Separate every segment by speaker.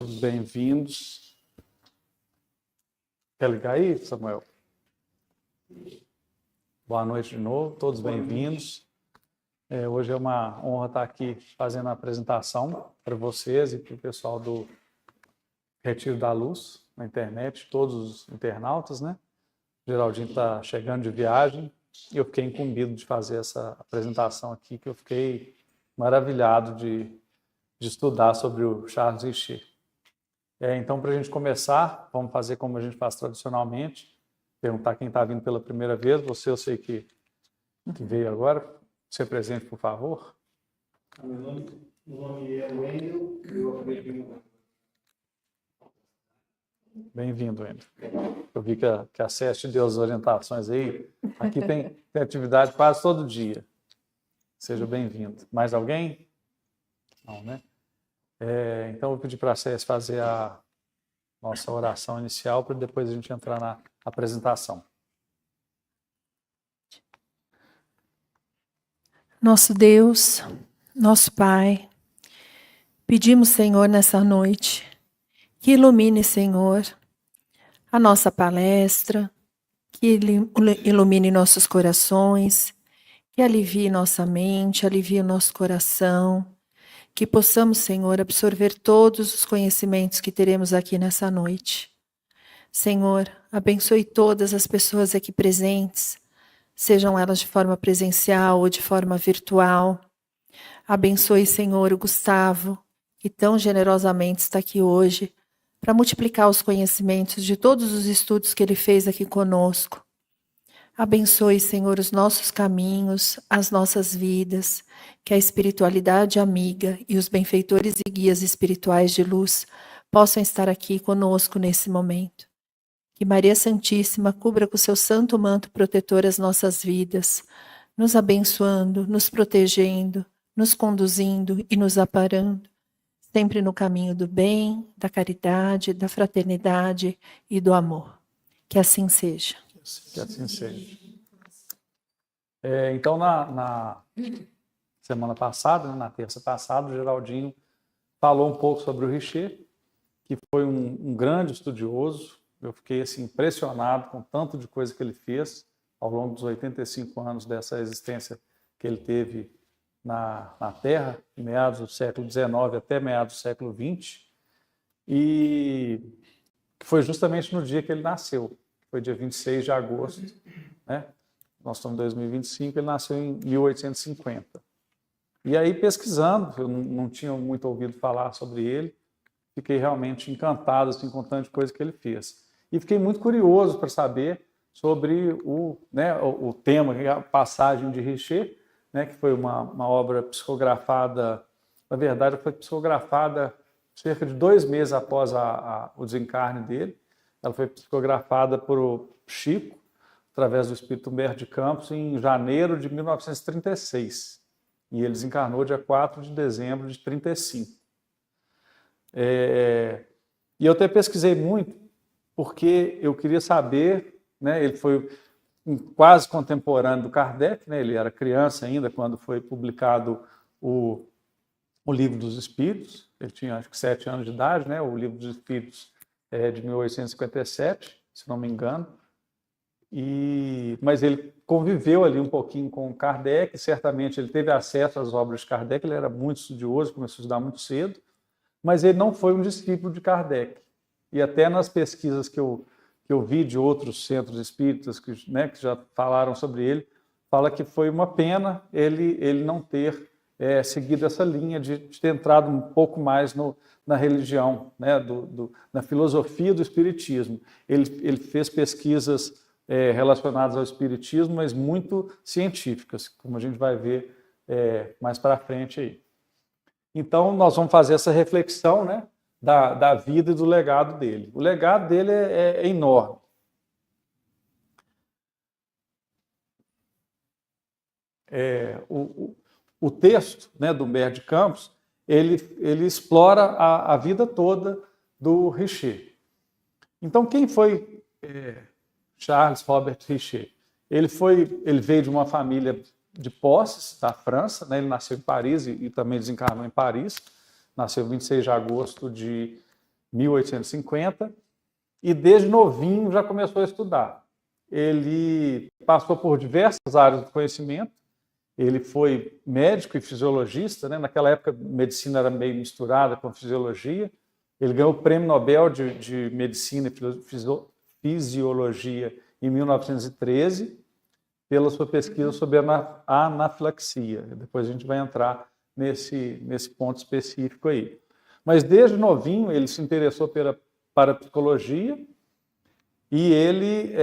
Speaker 1: Todos bem-vindos. Quer ligar aí, Samuel? Boa noite de novo, todos bem-vindos. Hoje é uma honra estar aqui fazendo a apresentação para vocês e para o pessoal do Retiro da Luz na internet, todos os internautas, né? O Geraldinho está chegando de viagem e eu fiquei incumbido de fazer essa apresentação aqui, que eu fiquei maravilhado de estudar sobre o Charles Richer. Então, para a gente começar, vamos fazer como a gente faz tradicionalmente, perguntar quem está vindo pela primeira vez. Você, eu sei que veio agora. Se apresente, por favor.
Speaker 2: Meu nome é Wendel, eu acabei de vir.
Speaker 1: Bem-vindo, Wendel. Eu vi que a SESC deu as orientações aí. Aqui tem atividade quase todo dia. Seja bem-vindo. Mais alguém? Não, né? Então, eu vou pedir para a SESC fazer a nossa oração inicial para depois a gente entrar na apresentação.
Speaker 3: Nosso Deus, nosso Pai, pedimos, Senhor, nessa noite, que ilumine, Senhor, a nossa palestra, que ilumine nossos corações, que alivie nossa mente, alivie o nosso coração, que possamos, Senhor, absorver todos os conhecimentos que teremos aqui nessa noite. Senhor, abençoe todas as pessoas aqui presentes, sejam elas de forma presencial ou de forma virtual. Abençoe, Senhor, o Gustavo, que tão generosamente está aqui hoje, para multiplicar os conhecimentos de todos os estudos que ele fez aqui conosco. Abençoe, Senhor, os nossos caminhos, as nossas vidas, que a espiritualidade amiga e os benfeitores e guias espirituais de luz possam estar aqui conosco nesse momento. Que Maria Santíssima cubra com seu santo manto protetor as nossas vidas, nos abençoando, nos protegendo, nos conduzindo e nos aparando, sempre no caminho do bem, da caridade, da fraternidade e do amor. Que assim seja.
Speaker 1: Que assim seja. Então, na semana passada, na terça passada, o Geraldinho falou um pouco sobre o Richer, que foi um grande estudioso. Eu fiquei assim, impressionado com tanto de coisa que ele fez ao longo dos 85 anos dessa existência que ele teve na Terra, meados do século XIX até meados do século XX, e que foi justamente no dia que ele nasceu, foi dia 26 de agosto, né? Nós estamos em 2025, ele nasceu em 1850. E aí, pesquisando, eu não tinha muito ouvido falar sobre ele, fiquei realmente encantado assim, com tanta coisa que ele fez. E fiquei muito curioso para saber sobre o tema, a passagem de Richer, né, que foi uma obra psicografada, na verdade, foi psicografada cerca de 2 meses após o desencarne dele. Ela foi psicografada por Chico, através do espírito Humberto de Campos, em janeiro de 1936. E ele desencarnou dia 4 de dezembro de 1935. E eu até pesquisei muito, porque eu queria saber, né, ele foi quase contemporâneo do Kardec, né, ele era criança ainda quando foi publicado o Livro dos Espíritos, ele tinha acho que 7 anos de idade, né, o Livro dos Espíritos é de 1857, se não me engano, mas ele conviveu ali um pouquinho com Kardec, certamente ele teve acesso às obras de Kardec, ele era muito estudioso, começou a estudar muito cedo, mas ele não foi um discípulo de Kardec. E até nas pesquisas que eu vi de outros centros espíritas que já falaram sobre ele, fala que foi uma pena ele não ter seguido essa linha de ter entrado um pouco mais na religião, né, na filosofia do espiritismo. Ele fez pesquisas relacionadas ao espiritismo, mas muito científicas, como a gente vai ver mais para frente aí. Então, nós vamos fazer essa reflexão, né, da vida e do legado dele. O legado dele é enorme. O texto, né, do Humberto de Campos, ele explora a vida toda do Richer. Então, quem foi Charles Robert Richer? Ele veio de uma família de posses da França, né? Ele nasceu em Paris e também desencarnou em Paris. Nasceu 26 de agosto de 1850, e desde novinho já começou a estudar. Ele passou por diversas áreas do conhecimento. Ele foi médico e fisiologista, né? Naquela época a medicina era meio misturada com fisiologia. Ele ganhou o Prêmio Nobel de Medicina e Fisiologia em 1913 pela sua pesquisa sobre a anafilaxia. Depois a gente vai entrar nesse ponto específico aí. Mas desde novinho ele se interessou pela parapsicologia e ele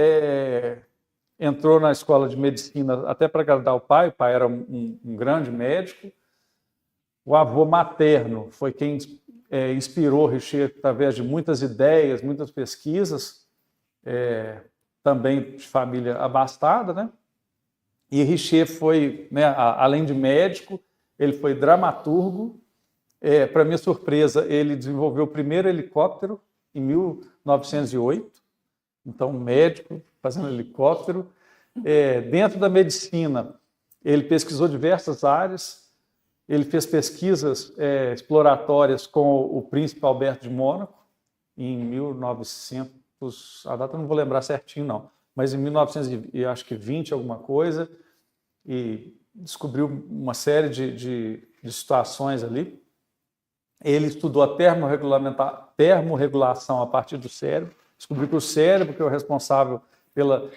Speaker 1: entrou na escola de medicina até para agradar o pai era um grande médico. O avô materno foi quem inspirou Richer através de muitas ideias, muitas pesquisas, também de família abastada, né? E Richer foi, né, além de médico, ele foi dramaturgo. Para minha surpresa, ele desenvolveu o primeiro helicóptero em 1908. Então, médico fazendo helicóptero. Dentro da medicina, ele pesquisou diversas áreas. Ele fez pesquisas exploratórias com o príncipe Alberto de Mônaco em 1900, a data eu não vou lembrar certinho não, mas em 1920 alguma coisa, e descobriu uma série de situações ali. Ele estudou a termorregulação a partir do cérebro, descobriu que o cérebro que é o responsável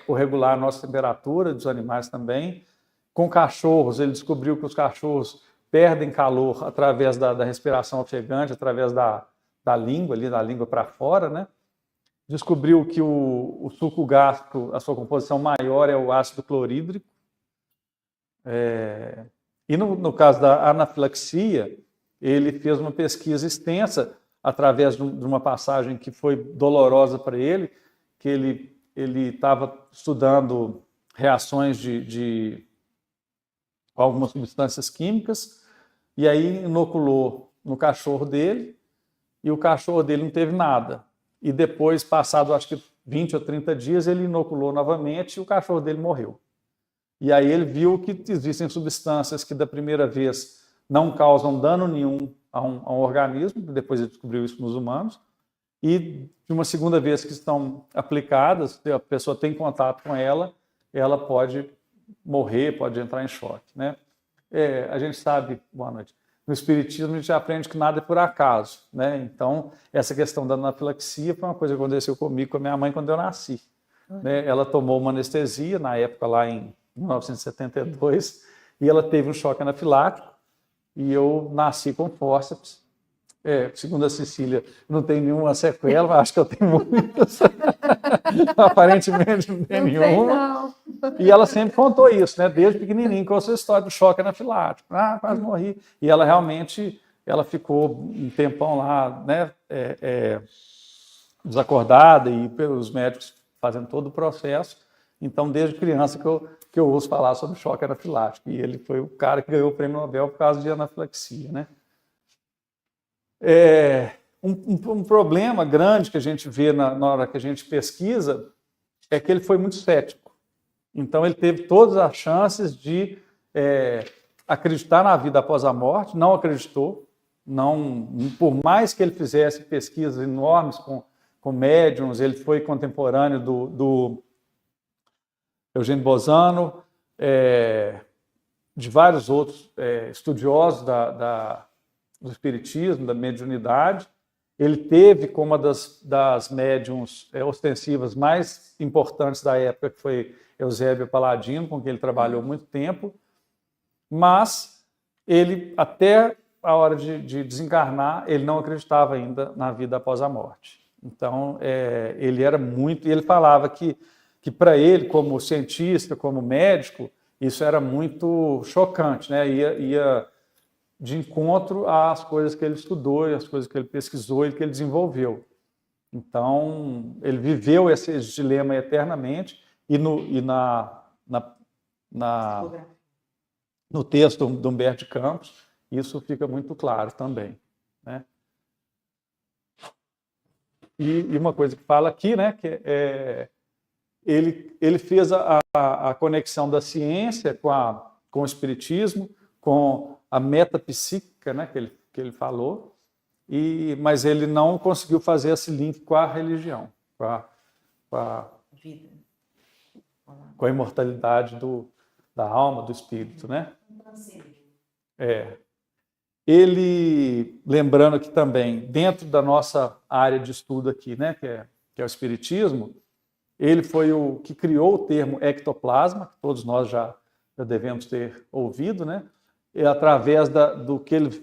Speaker 1: por regular a nossa temperatura, dos animais também. Com cachorros, ele descobriu que os cachorros perdem calor através da respiração ofegante, através da língua, ali, da língua para fora, né? Descobriu que o suco gástrico, a sua composição maior é o ácido clorídrico. E no caso da anafilaxia, ele fez uma pesquisa extensa através de uma passagem que foi dolorosa para ele, que ele estava estudando reações de algumas substâncias químicas, e aí inoculou no cachorro dele, e o cachorro dele não teve nada. E depois, passado acho que 20 ou 30 dias, ele inoculou novamente e o cachorro dele morreu. E aí ele viu que existem substâncias que da primeira vez não causam dano nenhum a um organismo, depois ele descobriu isso nos humanos, e de uma segunda vez que estão aplicadas, a pessoa tem contato com ela pode morrer, pode entrar em choque, né? A gente sabe, boa noite, no Espiritismo a gente aprende que nada é por acaso, né? Então, essa questão da anafilaxia foi uma coisa que aconteceu comigo, com a minha mãe, quando eu nasci. Né? Ela tomou uma anestesia, na época lá em 1972, e ela teve um choque anafilático, e eu nasci com fórceps. Segundo a Cecília, não tem nenhuma sequela, mas acho que eu tenho muitas. Aparentemente não tem nenhuma. E ela sempre contou isso, né? Desde pequenininho, com essa história do choque anafilático. Quase morri. E ela realmente, ela ficou um tempão lá, né? Desacordada, e pelos médicos fazendo todo o processo. Então, desde criança que eu ouço falar sobre choque anafilático. E ele foi o cara que ganhou o Prêmio Nobel por causa de anafilaxia, né? Um problema grande que a gente vê na hora que a gente pesquisa é que ele foi muito cético. Então, ele teve todas as chances de acreditar na vida após a morte, não acreditou. Não, por mais que ele fizesse pesquisas enormes com médiums, ele foi contemporâneo do Eugênio Bozano, de vários outros estudiosos do espiritismo, da mediunidade. Ele teve como uma das médiums ostensivas mais importantes da época, que foi Eusébio Paladino, com quem ele trabalhou muito tempo, mas ele, até a hora de desencarnar, ele não acreditava ainda na vida após a morte. Então, ele era muito... E ele falava que para ele, como cientista, como médico, isso era muito chocante, né? Ia de encontro às coisas que ele estudou, e às coisas que ele pesquisou e que ele desenvolveu. Então, ele viveu esse dilema eternamente, e no texto do Humberto de Campos, isso fica muito claro também, né? E uma coisa que fala aqui, né, que ele fez a conexão da ciência com o espiritismo, com a metapsíquica, né, que ele falou, mas ele não conseguiu fazer esse link com a religião, com a imortalidade da alma, do espírito, né? Ele, lembrando aqui também, dentro da nossa área de estudo aqui, né, que é o espiritismo, ele foi o que criou o termo ectoplasma, que todos nós já devemos ter ouvido, né? E através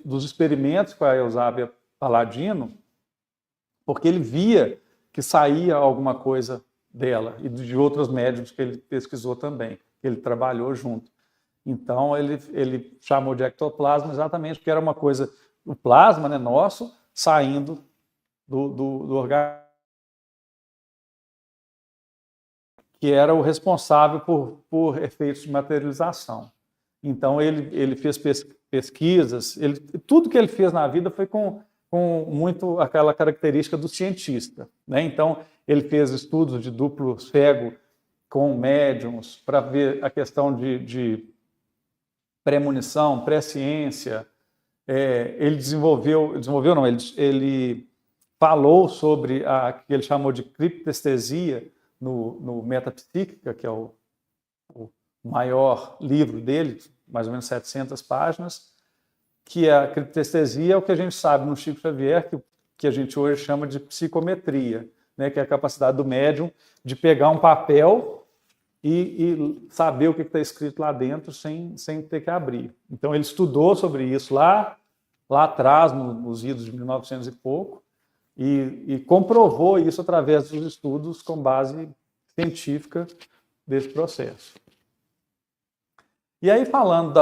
Speaker 1: dos experimentos com a Eusábia Paladino, porque ele via que saía alguma coisa dela e de outros médiums que ele pesquisou também, que ele trabalhou junto. Então, ele chamou de ectoplasma exatamente porque era uma coisa, o plasma, né, nosso, saindo do organismo, que era o responsável por efeitos de materialização. Então, ele fez pesquisas, tudo que ele fez na vida foi com muito aquela característica do cientista, né? Então, ele fez estudos de duplo cego com médiums para ver a questão de premonição, presciência. Ele ele falou sobre a que ele chamou de criptestesia no Metapsíquica, que é o maior livro dele, mais ou menos 700 páginas, que a criptestesia é o que a gente sabe no Chico Xavier, que a gente hoje chama de psicometria, né, que é a capacidade do médium de pegar um papel e saber o que está escrito lá dentro sem ter que abrir. Então ele estudou sobre isso lá atrás, nos idos de 1900 e pouco, e comprovou isso através dos estudos com base científica desse processo. E aí, falando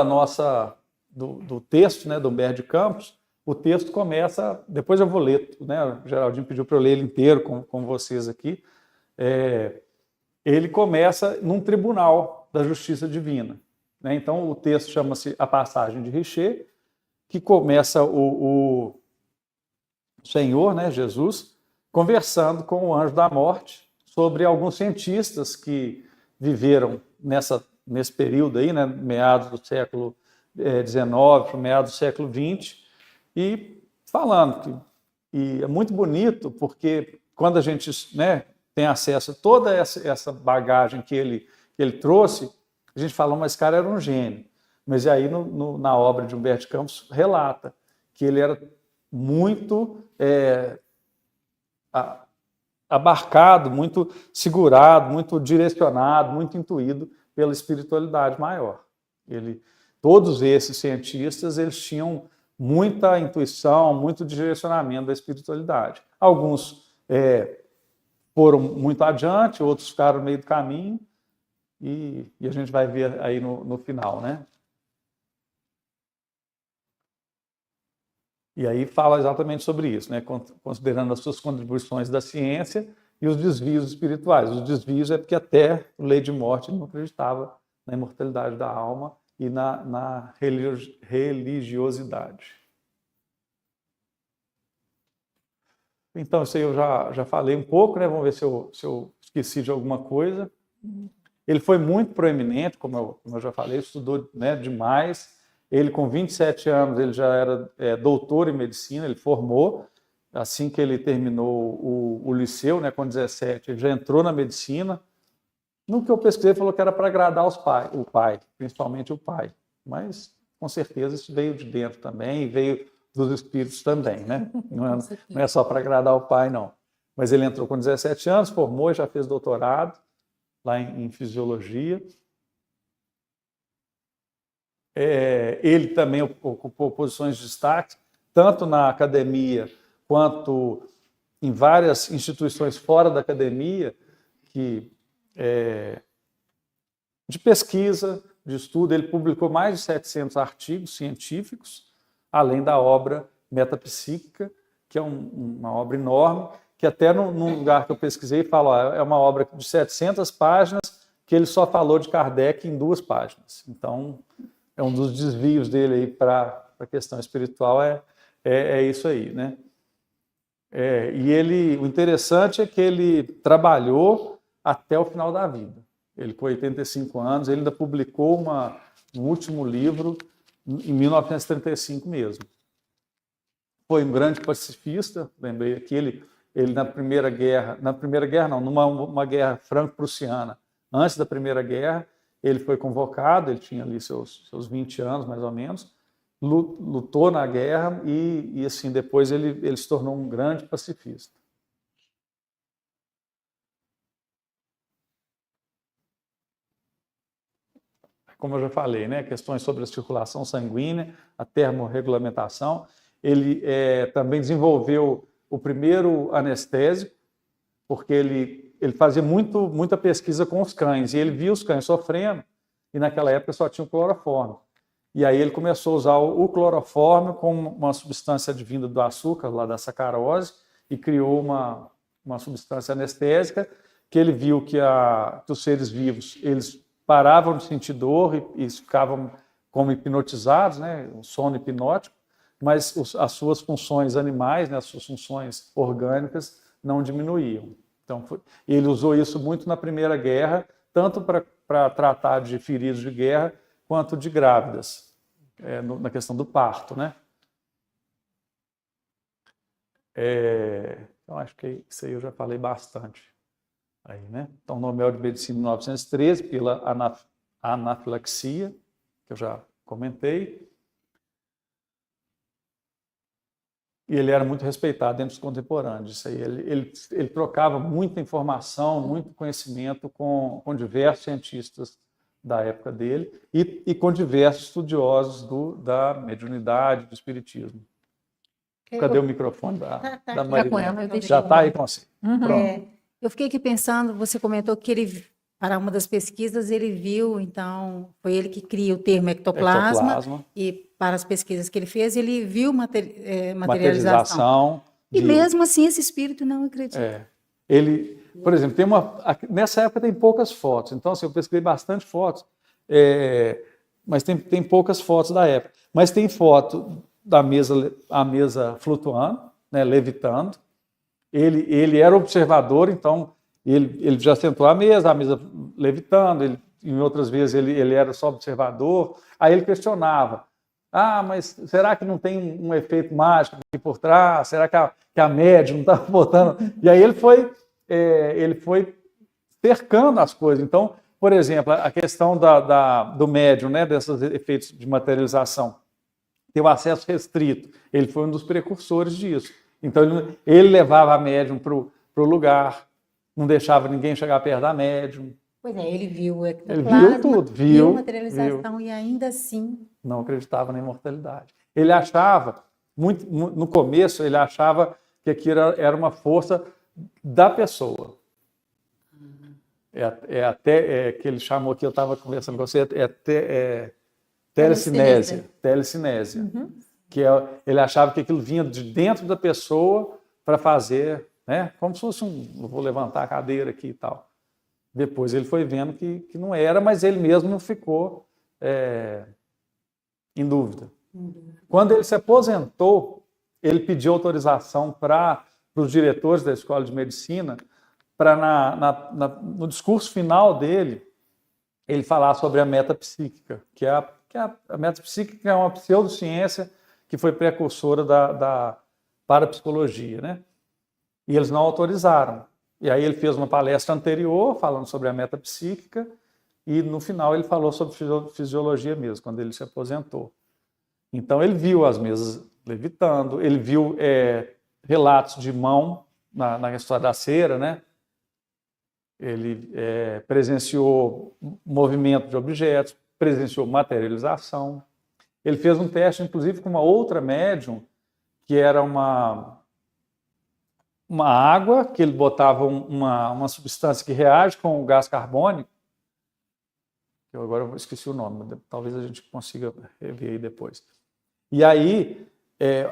Speaker 1: do texto, né, do Humberto de Campos, o texto começa, depois eu vou ler, né, o Geraldinho pediu para eu ler ele inteiro com vocês aqui, ele começa num tribunal da justiça divina, né? Então o texto chama-se A Passagem de Richer, que começa o Senhor, né, Jesus, conversando com o anjo da morte sobre alguns cientistas que viveram nesse período aí, né, meados do século XIX para meados do século XX, e falando e é muito bonito porque quando a gente, né, tem acesso a toda essa bagagem que ele trouxe, a gente fala, mas esse cara era um gênio. Mas aí na obra de Humberto de Campos relata que ele era muito abarcado, muito segurado, muito direcionado, muito intuído pela espiritualidade maior. Todos esses cientistas, eles tinham muita intuição, muito direcionamento da espiritualidade. Alguns foram muito adiante, outros ficaram no meio do caminho, e a gente vai ver aí no final, né? E aí fala exatamente sobre isso, né? Considerando as suas contribuições da ciência e os desvios espirituais. Os desvios é porque até a lei de morte ele não acreditava na imortalidade da alma e na religiosidade. Então, isso aí eu já falei um pouco, né? Vamos ver se eu esqueci de alguma coisa. Ele foi muito proeminente, como eu já falei, estudou, né, demais. Ele, com 27 anos, ele já era doutor em medicina, ele formou. Assim que ele terminou o liceu, né, com 17, ele já entrou na medicina. No que eu pesquisei, falou que era para agradar o pai, principalmente o pai. Mas, com certeza, isso veio de dentro também, e veio dos espíritos também, né? Não é só para agradar o pai, não. Mas ele entrou com 17 anos, formou, já fez doutorado lá em fisiologia. Ele também ocupou posições de destaque, tanto na academia quanto em várias instituições fora da academia, de pesquisa, de estudo. Ele publicou mais de 700 artigos científicos, além da obra Metapsíquica, que é uma obra enorme, que até num lugar que eu pesquisei fala, é uma obra de 700 páginas que ele só falou de Kardec em 2 páginas. Então, é um dos desvios dele aí para a questão espiritual, é isso aí, né? E o interessante é que ele trabalhou até o final da vida. Ele com 85 anos, ele ainda publicou um último livro em 1935 mesmo. foi um grande pacifista, lembrei aqui, ele na Primeira Guerra não, numa guerra franco-prussiana, antes da Primeira Guerra, ele foi convocado, ele tinha ali seus 20 anos, mais ou menos, lutou na guerra e assim, depois ele se tornou um grande pacifista. Como eu já falei, né, questões sobre a circulação sanguínea, a termorregulamentação. Ele também desenvolveu o primeiro anestésico, porque ele fazia muita pesquisa com os cães, e ele via os cães sofrendo, e naquela época só tinha o cloroforme. E aí ele começou a usar o cloroforme como uma substância advinda do açúcar, lá da sacarose, e criou uma substância anestésica, que ele viu que os seres vivos, eles paravam de sentir dor e ficavam como hipnotizados, né, um sono hipnótico, mas as suas funções animais, né, as suas funções orgânicas não diminuíam. Então, ele usou isso muito na Primeira Guerra, tanto para tratar de feridos de guerra, quanto de grávidas, na questão do parto, né? Então, acho que isso aí eu já falei bastante. Aí, né? Então, Nobel de Medicina em 1913, pela anafilaxia, que eu já comentei. E ele era muito respeitado entre os contemporâneos. Isso aí. Ele trocava muita informação, muito conhecimento com diversos cientistas da época dele e com diversos estudiosos da mediunidade, do espiritismo. Cadê o microfone da Marília? Já está aí com você. Pronto.
Speaker 4: Eu fiquei aqui pensando, você comentou que para uma das pesquisas, ele viu, então, foi ele que cria o termo ectoplasma. E para as pesquisas que ele fez, ele viu materialização. E mesmo assim, esse espírito não acredita.
Speaker 1: Ele, por exemplo, nessa época tem poucas fotos, então assim, eu pesquisei bastante fotos, mas tem poucas fotos da época. Mas tem foto da mesa flutuando, né, levitando. Ele era observador, então ele já sentou à mesa, a mesa levitando, em outras vezes ele era só observador. Aí ele questionava, mas será que não tem um efeito mágico aqui por trás? Será que a médium não está botando? E aí ele foi cercando as coisas. Então, por exemplo, a questão do médium, né, desses efeitos de materialização, ter o acesso restrito, ele foi um dos precursores disso. Então, ele levava a médium para o lugar, não deixava ninguém chegar perto da médium.
Speaker 4: Pois é, ele viu o ectoplasma,
Speaker 1: ele viu tudo, viu
Speaker 4: materialização e ainda assim...
Speaker 1: não acreditava na imortalidade. Ele achava, no começo, ele achava que aquilo era uma força da pessoa. Até que ele chamou aqui, eu estava conversando com você, telecinésia. Uhum. Que ele achava que aquilo vinha de dentro da pessoa para fazer, né, como se fosse vou levantar a cadeira aqui e tal. Depois ele foi vendo que não era, mas ele mesmo não ficou em dúvida. Quando ele se aposentou, ele pediu autorização para os diretores da Escola de Medicina para, no discurso final dele, ele falar sobre a metapsíquica, que a metapsíquica é uma pseudociência que foi precursora da parapsicologia, né? E eles não autorizaram. E aí ele fez uma palestra anterior falando sobre a metapsíquica e no final ele falou sobre fisiologia mesmo, quando ele se aposentou. Então ele viu as mesas levitando, ele viu relatos de mão na história da cera, né? Ele presenciou movimento de objetos, presenciou materialização. Ele fez um teste, inclusive, com uma outra médium, que era uma água, que ele botava uma substância que reage com o gás carbônico. Eu agora esqueci o nome, talvez a gente consiga rever aí depois. E aí,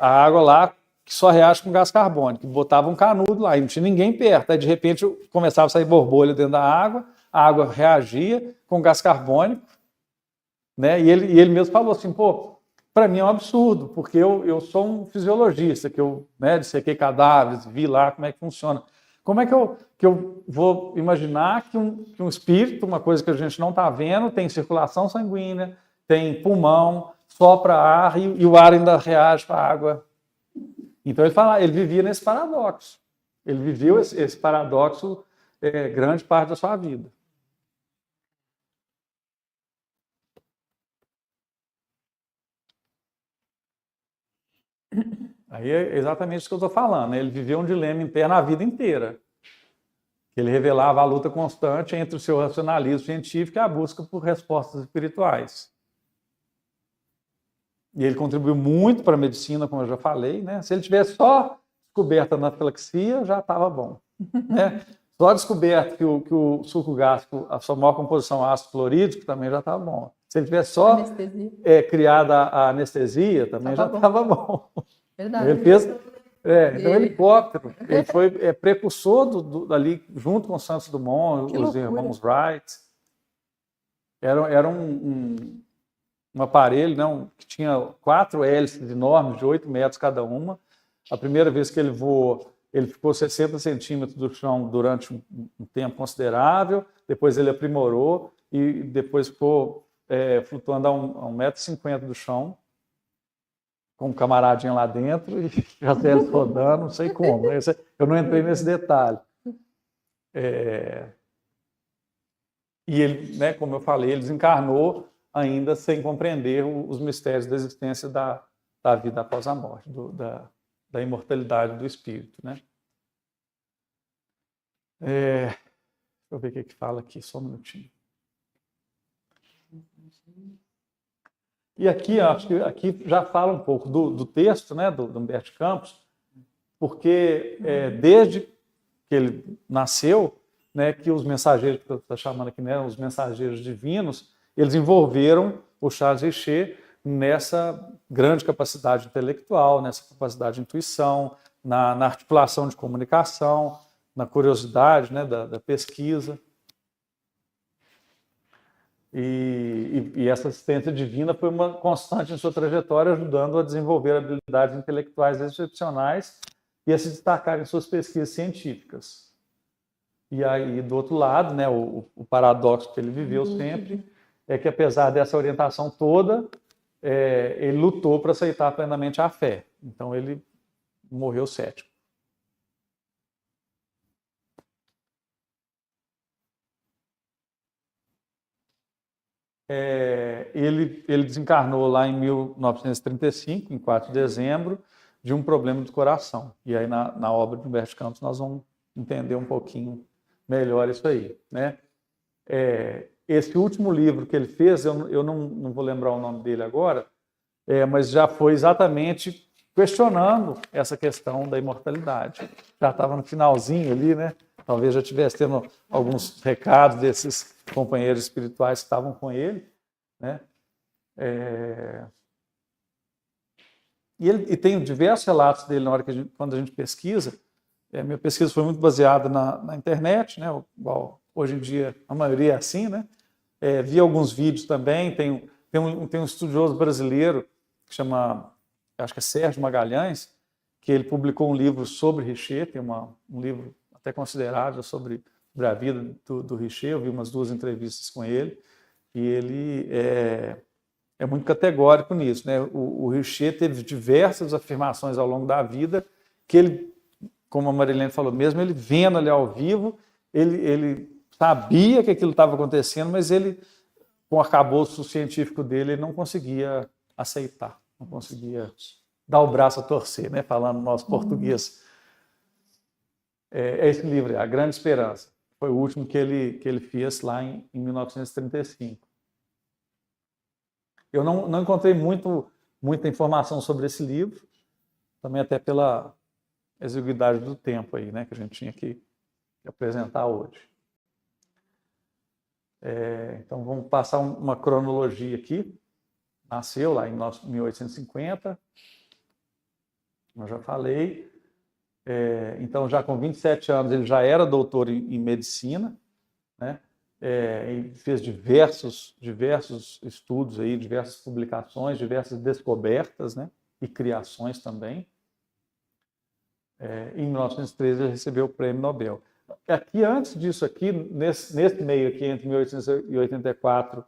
Speaker 1: a água lá, que só reage com gás carbônico, botava um canudo lá, e não tinha ninguém perto. Aí, de repente, começava a sair borbolha dentro da água, a água reagia com gás carbônico, né? E ele mesmo falou assim, para mim é um absurdo, porque eu sou um fisiologista, que eu dissequei cadáveres, vi lá como é que funciona. Como é que eu vou imaginar que um espírito, uma coisa que a gente não está vendo, tem circulação sanguínea, tem pulmão, sopra ar e o ar ainda reage com a água? Então ele vivia nesse paradoxo. Ele viveu esse paradoxo grande parte da sua vida. Aí é exatamente isso que eu estou falando, né? Ele viveu um dilema interno a vida inteira. Ele revelava a luta constante entre o seu racionalismo científico e a busca por respostas espirituais. E ele contribuiu muito para a medicina, como eu já falei, né? Se ele tivesse só descoberto a anafilaxia, já estava bom, né? Só descoberto que o suco gástrico, a sua maior composição é ácido clorídrico, também já estava bom. Se ele tivesse só criado a anestesia, também já estava bom.
Speaker 3: Verdade.
Speaker 1: Ele fez... então, helicóptero. Ele foi precursor ali, junto com o Santos Dumont, os irmãos Wright. Era um aparelho, né, que tinha 4 hélices enormes, de 8 metros cada uma. A primeira vez que ele voou, ele ficou 60 centímetros do chão durante um tempo considerável. Depois ele aprimorou e depois ficou flutuando a 1,50 m do chão, com um camaradinho lá dentro e já eles rodando, não sei como. Eu não entrei nesse detalhe. E ele, né, como eu falei, ele desencarnou ainda sem compreender os mistérios da existência da vida após a morte, da imortalidade do espírito, né? Deixa eu ver o que fala aqui, só um minutinho. E aqui, acho que aqui já fala um pouco do texto, né, do Humberto Campos, porque desde que ele nasceu, né, que os mensageiros, que eu estou chamando aqui, né, os mensageiros divinos, eles envolveram o Charles Richer nessa grande capacidade intelectual, nessa capacidade de intuição, na articulação de comunicação, na curiosidade, né, da pesquisa. E essa assistência divina foi uma constante em sua trajetória, ajudando a desenvolver habilidades intelectuais excepcionais e a se destacar em suas pesquisas científicas. E aí, do outro lado, né, o paradoxo que ele viveu sempre é que, apesar dessa orientação toda, ele lutou para aceitar plenamente a fé. Então, ele morreu cético. Ele desencarnou lá em 1935, em 4 de dezembro, de um problema do coração. E aí, na obra de Humberto Campos, nós vamos entender um pouquinho melhor isso aí, né? Esse último livro que ele fez, eu não vou lembrar o nome dele agora, mas já foi exatamente questionando essa questão da imortalidade. Já estava no finalzinho ali, né? Talvez já estivesse tendo alguns recados desses companheiros espirituais que estavam com ele, né? E tem diversos relatos dele na hora que quando a gente pesquisa. Minha pesquisa foi muito baseada na internet, né? Hoje em dia a maioria é assim, né? Vi alguns vídeos também. Tem um estudioso brasileiro que chama, acho que é Sérgio Magalhães, que ele publicou um livro sobre Richer, tem um livro até considerável sobre a vida do Richer. Eu vi umas 2 entrevistas com ele e ele é muito categórico nisso, né? O Richer teve diversas afirmações ao longo da vida que ele, como a Marilene falou, mesmo ele vendo ali ao vivo, ele sabia que aquilo estava acontecendo, mas ele, com o arcabouço científico dele, ele não conseguia aceitar, não conseguia dar o braço a torcer, né? Falando no nosso português. Esse livro, A Grande Esperança. Foi o último que ele fez lá em 1935. Eu não encontrei muita informação sobre esse livro, também até pela exiguidade do tempo aí, né, que a gente tinha que apresentar hoje. Então vamos passar uma cronologia aqui. Nasceu lá em 1850, eu já falei. Então, já com 27 anos, ele já era doutor em medicina, né? E fez diversos estudos aí, diversas publicações, diversas descobertas, né? E criações também. Em 1913 ele recebeu o Prêmio Nobel. Aqui, antes disso aqui, nesse meio aqui, entre 1884,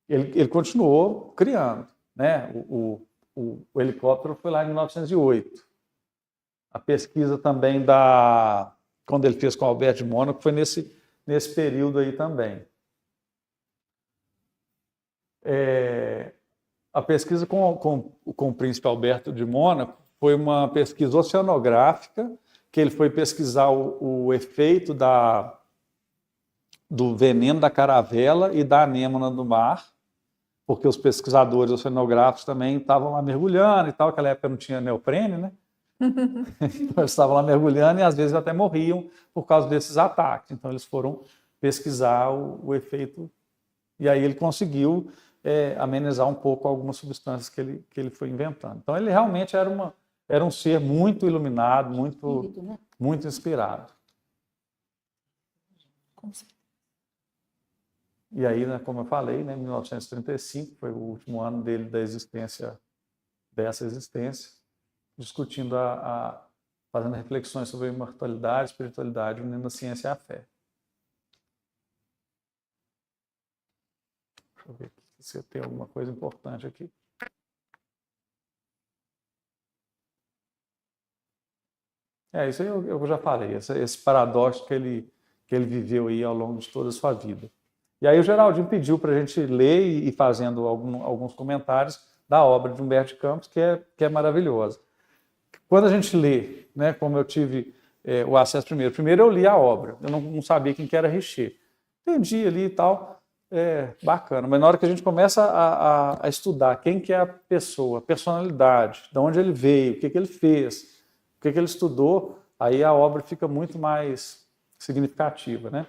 Speaker 1: ele continuou criando, né? o helicóptero foi lá em 1908. A pesquisa também quando ele fez com o Alberto de Mônaco, foi nesse período aí também. A pesquisa com o príncipe Alberto de Mônaco foi uma pesquisa oceanográfica, que ele foi pesquisar o efeito do veneno da caravela e da anêmona do mar, porque os pesquisadores oceanográficos também estavam lá mergulhando e tal, naquela época não tinha neoprene, né? Então, eles estavam lá mergulhando e às vezes até morriam por causa desses ataques. Então eles foram pesquisar o efeito e aí ele conseguiu amenizar um pouco algumas substâncias que ele foi inventando. Então ele realmente era um ser muito iluminado, muito inspirado. E aí, né, como eu falei, né, 1935 foi o último ano dele dessa existência, discutindo fazendo reflexões sobre a imortalidade, espiritualidade, unindo a ciência e a fé. Deixa eu ver se tem alguma coisa importante aqui. Isso aí eu já falei, esse paradoxo que ele viveu aí ao longo de toda a sua vida. E aí o Geraldinho pediu para a gente ler e ir fazendo alguns comentários da obra de Humberto de Campos, que é maravilhosa. Quando a gente lê, né, como eu tive o acesso primeiro eu li a obra, eu não sabia quem que era Richer. Entendi ali e tal, bacana, mas na hora que a gente começa a estudar quem que é a pessoa, a personalidade, de onde ele veio, o que ele fez, o que ele estudou, aí a obra fica muito mais significativa, né?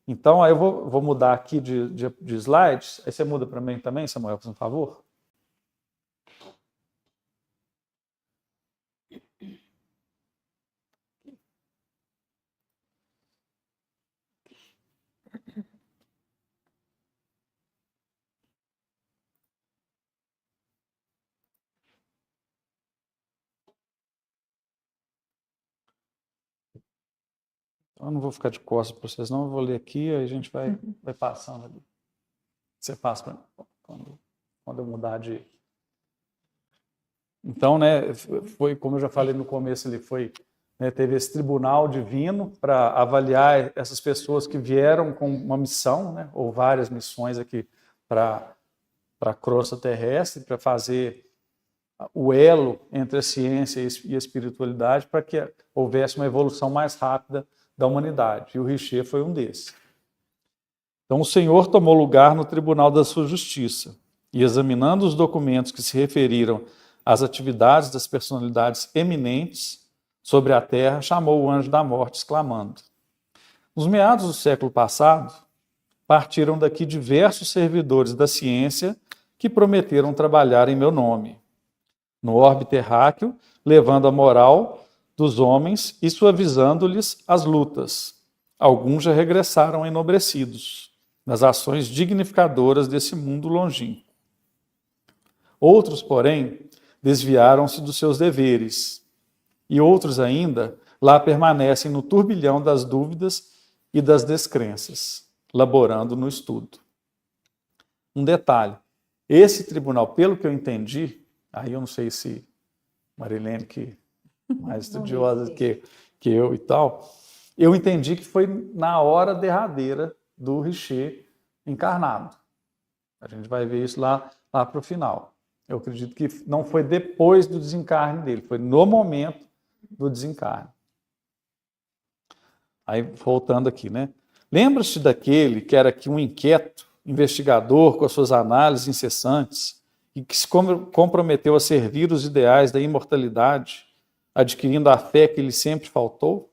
Speaker 1: Então, aí eu vou mudar aqui de slides. Aí você muda para mim também, Samuel, por favor? Eu não vou ficar de costas para vocês, não. Eu vou ler aqui, aí a gente vai passando ali. Você passa para mim quando eu mudar de... Então, né, foi, como eu já falei no começo, teve esse tribunal divino para avaliar essas pessoas que vieram com uma missão, né, ou várias missões aqui para a crosta terrestre, para fazer o elo entre a ciência e a espiritualidade, para que houvesse uma evolução mais rápida da humanidade. E o Richer foi um desses. Então, o Senhor tomou lugar no tribunal da sua justiça e, examinando os documentos que se referiram às atividades das personalidades eminentes sobre a terra, chamou o anjo da morte, exclamando: nos meados do século passado, partiram daqui diversos servidores da ciência que prometeram trabalhar em meu nome, no orbe terráqueo, levando a moral dos homens e suavizando-lhes as lutas. Alguns já regressaram enobrecidos nas ações dignificadoras desse mundo longínquo. Outros, porém, desviaram-se dos seus deveres, e outros ainda lá permanecem no turbilhão das dúvidas e das descrenças, laborando no estudo. Um detalhe, esse tribunal, pelo que eu entendi, aí eu não sei se Marilene, que é mais estudiosa que eu e tal, eu entendi que foi na hora derradeira do Richer encarnado. A gente vai ver isso lá para o final. Eu acredito que não foi depois do desencarne dele, foi no momento do desencarne. Aí, voltando aqui, né? Lembra-se daquele que era aqui um inquieto investigador com as suas análises incessantes e que se comprometeu a servir os ideais da imortalidade, adquirindo a fé que lhe sempre faltou?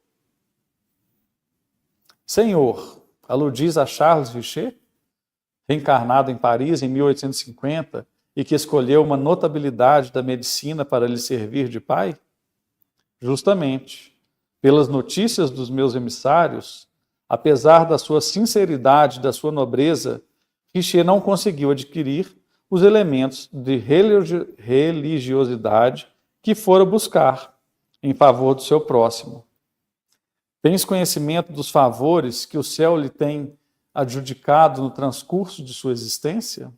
Speaker 1: Senhor, aludis a Charles Richer, reencarnado em Paris em 1850 e que escolheu uma notabilidade da medicina para lhe servir de pai? Justamente, pelas notícias dos meus emissários, apesar da sua sinceridade e da sua nobreza, Richer não conseguiu adquirir os elementos de religiosidade que fora buscar em favor do seu próximo. Tens conhecimento dos favores que o céu lhe tem adjudicado no transcurso de sua existência?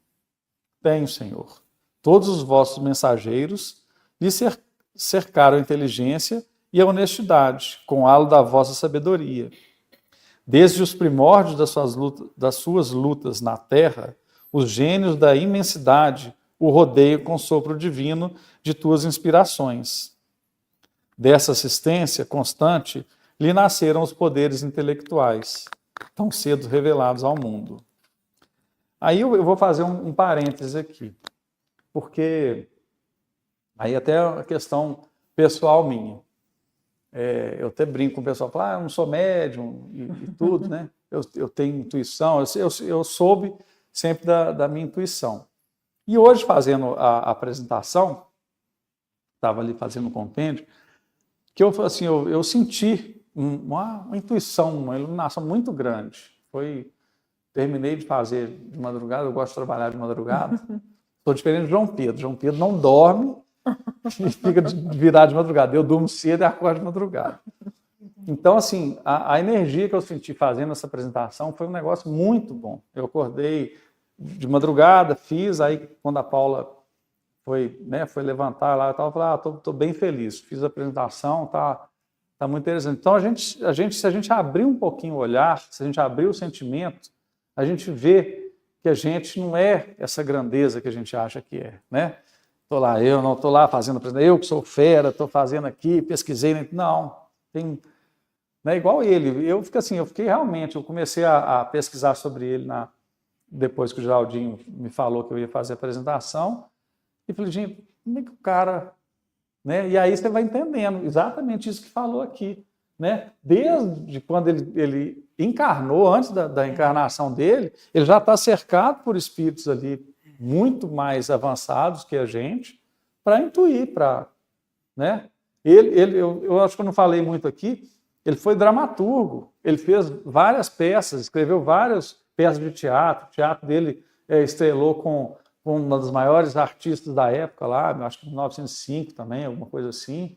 Speaker 1: Tenho, Senhor. Todos os vossos mensageiros lhe cercaram a inteligência e a honestidade, com o halo da vossa sabedoria. Desde os primórdios das suas lutas na terra, os gênios da imensidade o rodeiam com o sopro divino de tuas inspirações. Dessa assistência constante lhe nasceram os poderes intelectuais, tão cedo revelados ao mundo. Aí eu vou fazer um parêntese aqui, porque aí até é uma questão pessoal minha. Eu até brinco com o pessoal, falo, eu não sou médium e tudo, né? Eu tenho intuição, eu soube sempre da minha intuição. E hoje, fazendo a apresentação, estava ali fazendo um compêndio, que assim, eu senti uma intuição, uma iluminação muito grande. Terminei de fazer de madrugada, eu gosto de trabalhar de madrugada. Estou diferente de João Pedro. João Pedro não dorme e fica virado de madrugada. Eu durmo cedo e acordo de madrugada. Então, assim, a energia que eu senti fazendo essa apresentação foi um negócio muito bom. Eu acordei de madrugada, fiz, aí quando a Paula foi levantar lá, eu falei, estou bem feliz, fiz a apresentação, tá muito interessante. Então, se a gente abrir um pouquinho o olhar, se a gente abrir o sentimento, a gente vê que a gente não é essa grandeza que a gente acha que é, né? Eu não estou lá fazendo apresentação, eu que sou fera, estou fazendo aqui, pesquisei, não, tem... Não é igual ele, eu fiquei realmente, eu comecei a pesquisar sobre ele depois que o Geraldinho me falou que eu ia fazer a apresentação, e falei, gente, como é que o cara... Né? E aí você vai entendendo exatamente isso que falou aqui. Né? Desde quando ele encarnou, antes da encarnação dele, ele já está cercado por espíritos ali muito mais avançados que a gente, para intuir, né? Eu acho que eu não falei muito aqui, ele foi dramaturgo, ele fez várias peças, escreveu várias peças de teatro, o teatro dele estrelou com uma das maiores artistas da época lá, acho que em 1905 também, alguma coisa assim.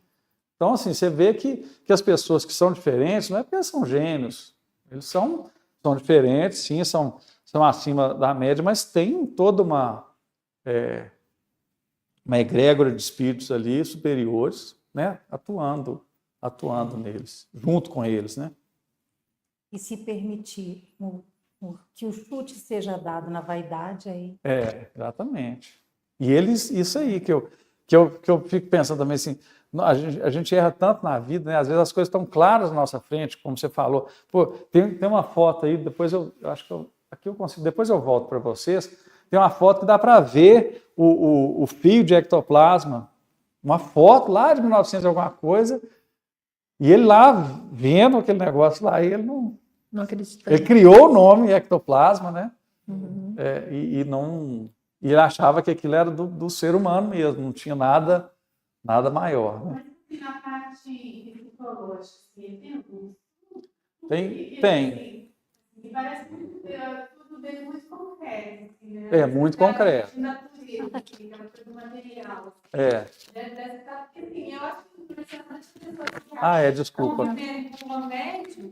Speaker 1: Então, assim, você vê que as pessoas que são diferentes, não é porque eles são gênios, eles são diferentes, sim, são acima da média, mas tem toda uma egrégora de espíritos ali superiores, né, atuando neles, junto com eles, né?
Speaker 4: E se permitir que o chute seja dado na vaidade aí.
Speaker 1: Exatamente. E eles, isso aí que eu fico pensando também assim, a gente erra tanto na vida, né? Às vezes as coisas estão claras na nossa frente, como você falou. Pô, tem uma foto aí, depois eu acho que aqui eu consigo, depois eu volto para vocês. Tem uma foto que dá para ver o fio de ectoplasma, uma foto lá de 1900 e alguma coisa, e ele lá vendo aquele negócio lá, ele não acredita. Ele criou o nome ectoplasma, né? Uhum. E ele achava que aquilo era do ser humano mesmo, não tinha nada maior. Né?
Speaker 5: Mas na parte psicológica,
Speaker 1: tem.
Speaker 5: E parece tudo bem muito concreto. Né?
Speaker 1: Muito concreto.
Speaker 5: Natureza, aquela coisa do material.
Speaker 1: Porque,
Speaker 5: assim, eu acho que pessoas
Speaker 1: desculpa.
Speaker 5: Convivendo com uma médium,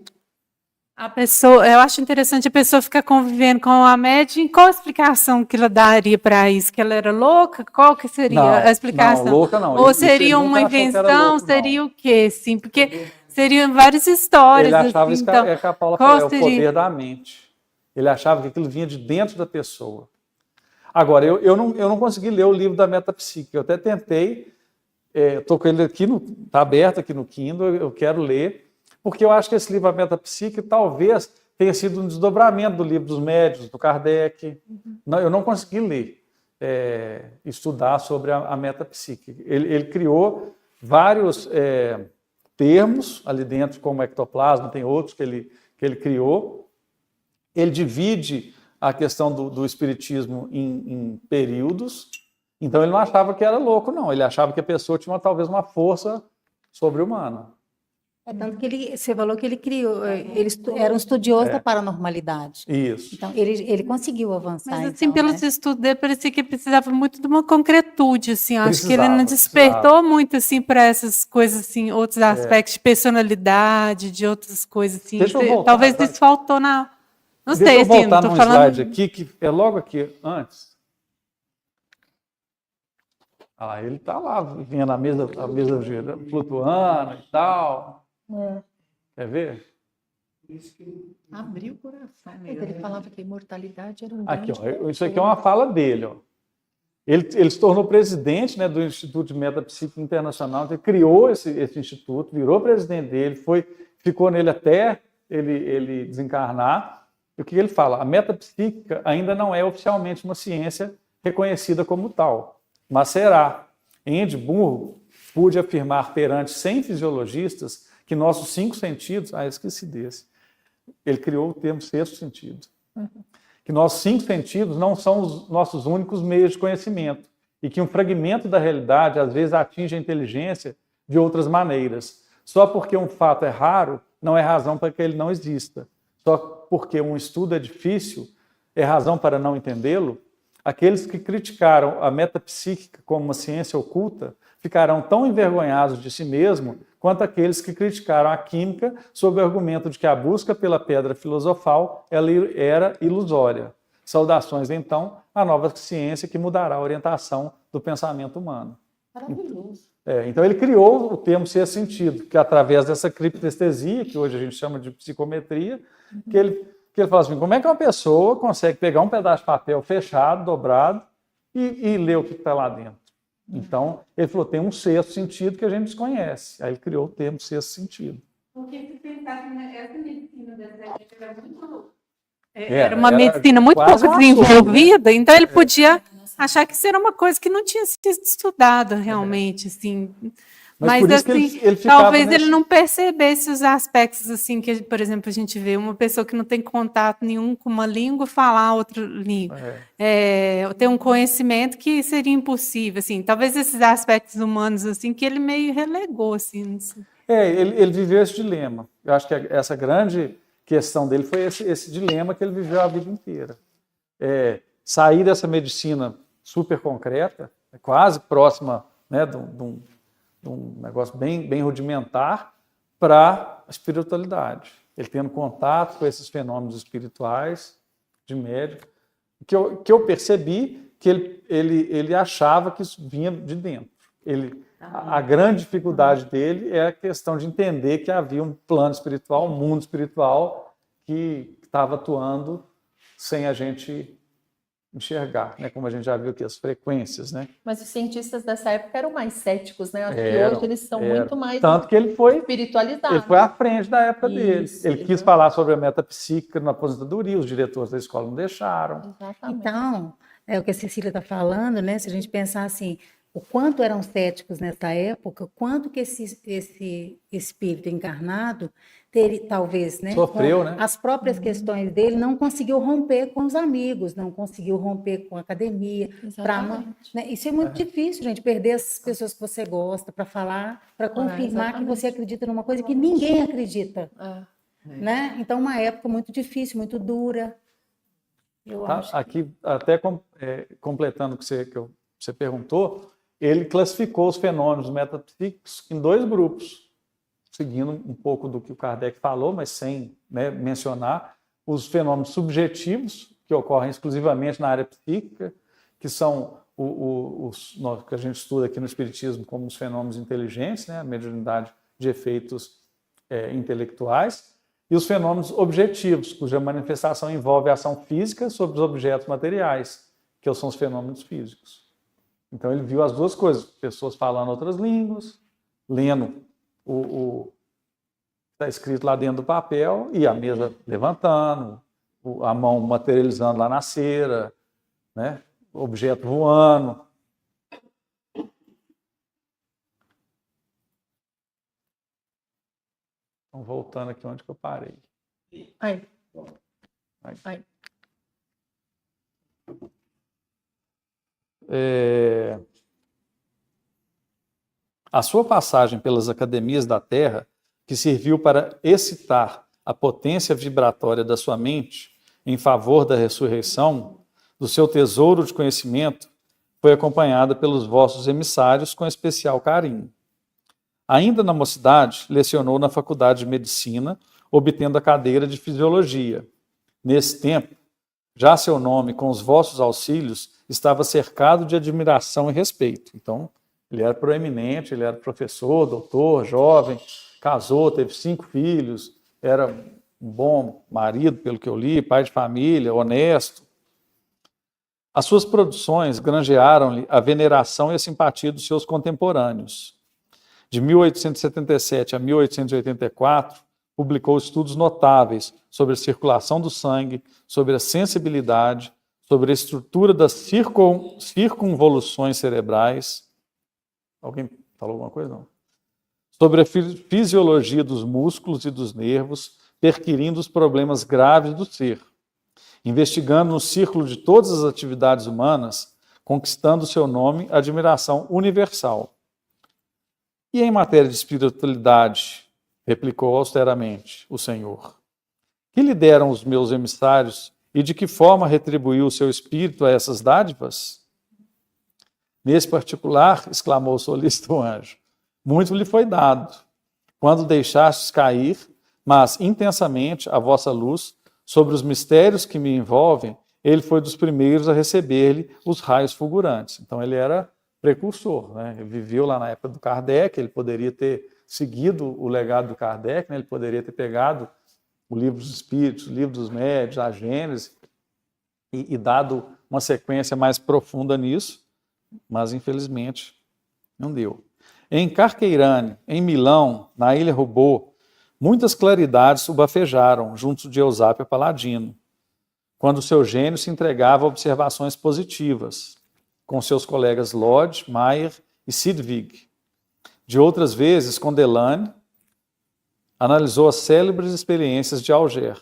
Speaker 5: eu acho interessante a pessoa ficar convivendo com a médium. Qual a explicação que ela daria para isso? Que ela era louca? Qual que seria a explicação?
Speaker 1: Não, louca não.
Speaker 5: Ou seria uma invenção? Louco, seria o quê? Sim, porque seriam várias histórias.
Speaker 1: Ele achava
Speaker 5: assim,
Speaker 1: isso que a Paula falou, é o poder da mente. Ele achava que aquilo vinha de dentro da pessoa. Agora, eu não consegui ler o livro da Metapsíquica. Eu até tentei, estou com ele aqui, está aberto aqui no Kindle, eu quero ler, porque eu acho que esse livro, a Metapsíquica, talvez tenha sido um desdobramento do livro dos médiuns, do Kardec. Não, eu não consegui ler, estudar sobre a Metapsíquica. Ele criou vários termos ali dentro, como ectoplasma, tem outros que ele criou. Ele divide a questão do espiritismo em períodos, então ele não achava que era louco, não. Ele achava que a pessoa tinha talvez uma força sobre-humana.
Speaker 4: Tanto que você falou que ele criou, ele era um estudioso da paranormalidade.
Speaker 1: Isso.
Speaker 4: Então, ele conseguiu avançar.
Speaker 5: Mas, assim, pelos estudos dele, parecia que precisava muito de uma concretude, assim. Acho que ele não despertou muito, assim, para essas coisas, assim, outros aspectos de personalidade, de outras coisas, assim.
Speaker 1: Deixa eu voltar,
Speaker 5: talvez isso faltou na... Não sei,
Speaker 1: deixa eu
Speaker 5: assim,
Speaker 1: voltar
Speaker 5: não
Speaker 1: num
Speaker 5: tô falando...
Speaker 1: slide aqui, que é logo aqui, antes. Ah, ele está lá, vendo a mesa flutuando e tal. Quer ver?
Speaker 3: Abriu o coração mesmo. Ele falava que a imortalidade era um
Speaker 1: Aqui,
Speaker 3: grande
Speaker 1: ó, isso aqui é uma fala dele. Ó. Ele se tornou presidente, né, do Instituto de Metapsíquica Internacional, ele criou esse instituto, virou presidente dele, ficou nele até ele desencarnar. E o que ele fala? A metapsíquica ainda não é oficialmente uma ciência reconhecida como tal, mas será. Em Edimburgo, pude afirmar perante 100 fisiologistas que nossos 5 sentidos... Ah, esqueci desse. Ele criou o termo sexto sentido. Que nossos 5 sentidos não são os nossos únicos meios de conhecimento e que um fragmento da realidade às vezes atinge a inteligência de outras maneiras. Só porque um fato é raro não é razão para que ele não exista. Só porque um estudo é difícil é razão para não entendê-lo. Aqueles que criticaram a metapsíquica como uma ciência oculta ficarão tão envergonhados de si mesmo quanto aqueles que criticaram a química sob o argumento de que a busca pela pedra filosofal ela era ilusória. Saudações, então, à nova ciência que mudará a orientação do pensamento humano.
Speaker 3: Maravilhoso.
Speaker 1: Então ele criou o termo sexto sentido, que através dessa criptestesia, que hoje a gente chama de psicometria, que ele fala assim, como é que uma pessoa consegue pegar um pedaço de papel fechado, dobrado, e ler o que está lá dentro? Então, ele falou, tem um sexto sentido que a gente desconhece. Aí ele criou o termo sexto sentido.
Speaker 5: Porque se pensasse nessa medicina dessa época era muito...
Speaker 1: Era
Speaker 5: uma medicina muito
Speaker 1: quase
Speaker 5: pouco
Speaker 1: um
Speaker 5: desenvolvida, então ele podia achar que isso era uma coisa que não tinha sido estudada realmente, assim. Mas
Speaker 1: por isso que
Speaker 5: assim,
Speaker 1: ele ficava
Speaker 5: talvez
Speaker 1: nesse...
Speaker 5: ele não percebesse os aspectos assim que, por exemplo, a gente vê uma pessoa que não tem contato nenhum com uma língua falar outra língua, ter um conhecimento que seria impossível, assim. Talvez esses aspectos humanos assim que ele meio relegou, assim. Não sei.
Speaker 1: Ele viveu esse dilema. Eu acho que essa grande questão dele foi esse dilema que ele viveu a vida inteira. Sair dessa medicina super concreta, quase próxima, né, de um negócio bem rudimentar, para a espiritualidade. Ele tendo contato com esses fenômenos espirituais, de médium, que eu percebi que ele achava que isso vinha de dentro. A grande dificuldade dele é a questão de entender que havia um plano espiritual, um mundo espiritual que estava atuando sem a gente enxergar, né? Como a gente já viu aqui, as frequências, né?
Speaker 3: Mas os cientistas dessa época eram mais céticos, né? Acho que hoje eles são muito mais
Speaker 1: tanto que ele foi
Speaker 3: espiritualizados.
Speaker 1: à frente da época dele.
Speaker 3: Isso,
Speaker 1: ele quis falar sobre a metapsíquica na aposentadoria, os diretores da escola não deixaram.
Speaker 3: Exatamente.
Speaker 4: Então, é o que a Cecília está falando, né? Se a gente pensar assim, o quanto eram céticos nessa época, o quanto que esse espírito encarnado talvez, né,
Speaker 1: sofreu, né?
Speaker 4: As próprias questões dele, não conseguiu romper com os amigos, não conseguiu romper com a academia. Né? Isso é muito difícil, gente, perder as pessoas que você gosta para falar, para confirmar que você acredita numa coisa que ninguém acredita. Né? Então, uma época muito difícil, muito dura. Eu acho
Speaker 1: aqui, até completando o que você perguntou, ele classificou os fenômenos metapsíquicos em 2 grupos, seguindo um pouco do que o Kardec falou, mas sem, né, mencionar os fenômenos subjetivos, que ocorrem exclusivamente na área psíquica, que são os que a gente estuda aqui no Espiritismo como os fenômenos inteligentes, né, a mediunidade de efeitos intelectuais, e os fenômenos objetivos, cuja manifestação envolve a ação física sobre os objetos materiais, que são os fenômenos físicos. Então ele viu as 2 coisas, pessoas falando outras línguas, lendo o que está escrito lá dentro do papel, e a mesa levantando, a mão materializando lá na cera, né? O objeto voando. Então, voltando aqui onde que eu parei.
Speaker 3: Aí.
Speaker 1: A sua passagem pelas academias da Terra, que serviu para excitar a potência vibratória da sua mente em favor da ressurreição, do seu tesouro de conhecimento, foi acompanhada pelos vossos emissários com especial carinho. Ainda na mocidade, lecionou na Faculdade de Medicina, obtendo a cadeira de Fisiologia. Nesse tempo, já seu nome, com os vossos auxílios, estava cercado de admiração e respeito. Então, ele era proeminente, ele era professor, doutor, jovem, casou, teve 5 filhos, era um bom marido, pelo que eu li, pai de família, honesto. As suas produções granjearam-lhe a veneração e a simpatia dos seus contemporâneos. De 1877 a 1884, publicou estudos notáveis sobre a circulação do sangue, sobre a sensibilidade, sobre a estrutura das circunvoluções cerebrais. Alguém falou alguma coisa? Não. Sobre a fisiologia dos músculos e dos nervos, perquirindo os problemas graves do ser, investigando no círculo de todas as atividades humanas, conquistando seu nome admiração universal. E em matéria de espiritualidade, replicou austeramente o Senhor, que lhe deram os meus emissários e de que forma retribuiu o seu espírito a essas dádivas? Nesse particular, exclamou o solícito anjo, muito lhe foi dado, quando deixastes cair, mas intensamente, a vossa luz sobre os mistérios que me envolvem, ele foi dos primeiros a receber-lhe os raios fulgurantes. Então ele era precursor, né? Ele viveu lá na época do Kardec, ele poderia ter seguido o legado do Kardec, né? Ele poderia ter pegado o Livro dos Espíritos, o Livro dos Médiuns, a Gênese, e dado uma sequência mais profunda nisso, mas infelizmente não deu. Em Carqueirane, em Milão, na Ilha Rubô, muitas claridades o bafejaram junto de Eusápio Paladino, quando seu gênio se entregava a observações positivas, com seus colegas Lodge, Mayer e Sidwig. De outras vezes, com Delane, analisou as célebres experiências de Alger,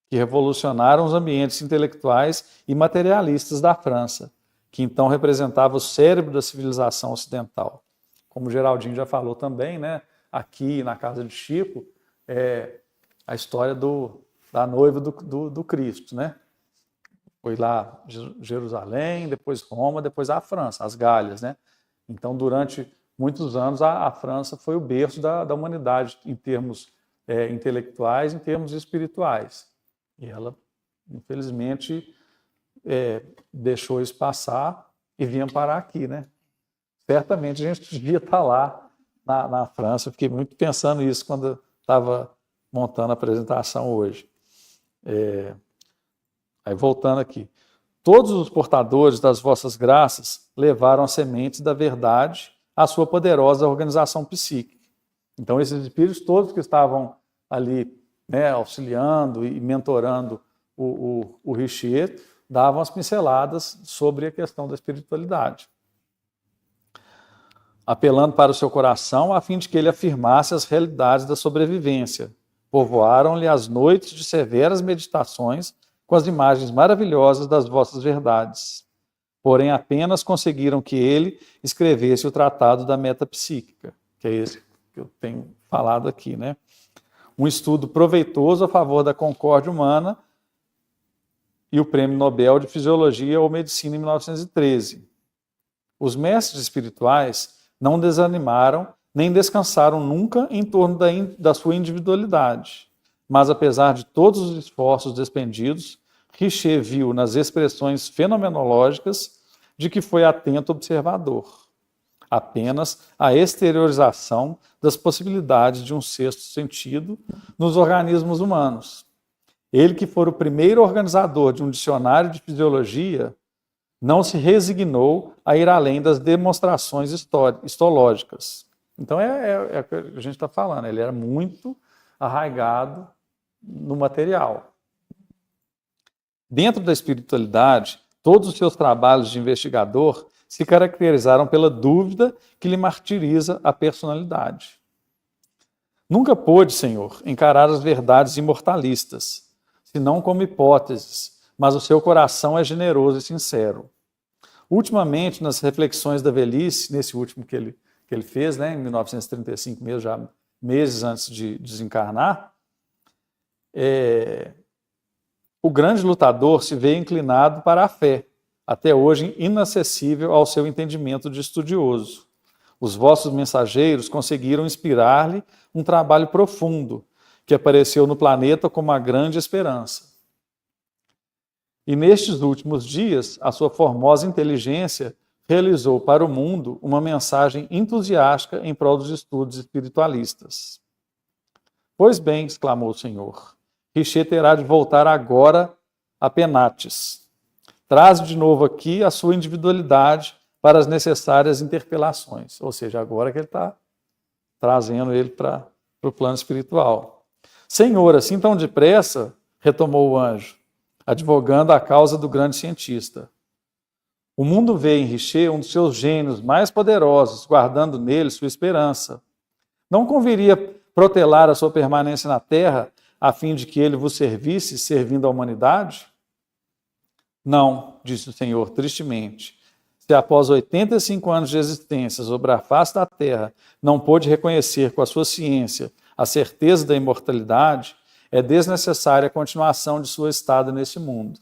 Speaker 1: que revolucionaram os ambientes intelectuais e materialistas da França, que então representava o cérebro da civilização ocidental. Como o Geraldinho já falou também, né, aqui na casa de Chico, a história da noiva do Cristo, né? Foi lá Jerusalém, depois Roma, depois a França, as Galhas, né? Então, durante muitos anos, a França foi o berço da humanidade em termos intelectuais, em termos espirituais. E ela, infelizmente, deixou isso passar e vinha parar aqui, né? Certamente a gente devia estar lá na França. Eu fiquei muito pensando nisso quando estava montando a apresentação hoje. Aí voltando aqui. Todos os portadores das vossas graças levaram as sementes da verdade à sua poderosa organização psíquica. Então esses espíritos todos que estavam ali, né, auxiliando e mentorando o Richer, davam as pinceladas sobre a questão da espiritualidade, apelando para o seu coração a fim de que ele afirmasse as realidades da sobrevivência. Povoaram-lhe as noites de severas meditações com as imagens maravilhosas das vossas verdades. Porém, apenas conseguiram que ele escrevesse o tratado da metapsíquica, que é esse que eu tenho falado aqui, né? Um estudo proveitoso a favor da concórdia humana e o Prêmio Nobel de Fisiologia ou Medicina em 1913. Os mestres espirituais não desanimaram nem descansaram nunca em torno da sua individualidade. Mas, apesar de todos os esforços despendidos, Richer viu nas expressões fenomenológicas de que foi atento observador apenas a exteriorização das possibilidades de um sexto sentido nos organismos humanos. Ele, que for o primeiro organizador de um dicionário de fisiologia, não se resignou a ir além das demonstrações histológicas. Então é o que a gente está falando, ele era muito arraigado no material. Dentro da espiritualidade, todos os seus trabalhos de investigador se caracterizaram pela dúvida que lhe martiriza a personalidade. Nunca pôde, Senhor, encarar as verdades imortalistas, senão como hipóteses, mas o seu coração é generoso e sincero. Ultimamente, nas reflexões da velhice, nesse último que ele fez, né, em 1935 mesmo, já meses antes de desencarnar, o grande lutador se vê inclinado para a fé, até hoje inacessível ao seu entendimento de estudioso. Os vossos mensageiros conseguiram inspirar-lhe um trabalho profundo, que apareceu no planeta como uma grande esperança. E nestes últimos dias, a sua formosa inteligência realizou para o mundo uma mensagem entusiástica em prol dos estudos espiritualistas. Pois bem, exclamou o Senhor, Richer terá de voltar agora a Penates. Traz de novo aqui a sua individualidade para as necessárias interpelações. Ou seja, agora que ele está trazendo ele para o plano espiritual. Senhor, assim tão depressa, retomou o anjo, advogando a causa do grande cientista. O mundo vê em Richer um dos seus gênios mais poderosos, guardando nele sua esperança. Não conviria protelar a sua permanência na Terra, a fim de que ele vos servisse, servindo à humanidade? Não, disse o Senhor tristemente. Se após 85 anos de existência sobre a face da Terra não pôde reconhecer com a sua ciência a certeza da imortalidade, é desnecessária a continuação de sua estada neste mundo.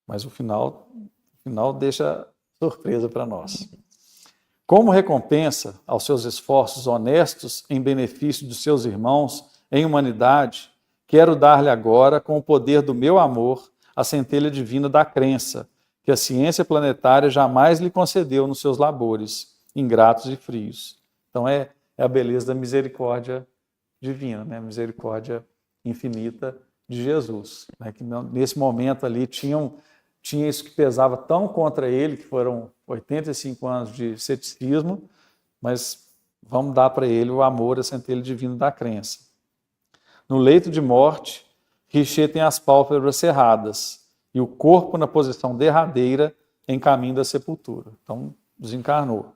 Speaker 1: Mas o final deixa surpresa para nós. Como recompensa aos seus esforços honestos em benefício dos seus irmãos em humanidade, quero dar-lhe agora, com o poder do meu amor, a centelha divina da crença, que a ciência planetária jamais lhe concedeu nos seus labores, ingratos e frios. Então é a beleza da misericórdia divina, né? A misericórdia infinita de Jesus, né? Que nesse momento ali tinha isso que pesava tão contra ele, que foram 85 anos de ceticismo, mas vamos dar para ele o amor, a centelha divina da crença. No leito de morte, Richer tem as pálpebras cerradas e o corpo na posição derradeira em caminho da sepultura. Então, desencarnou.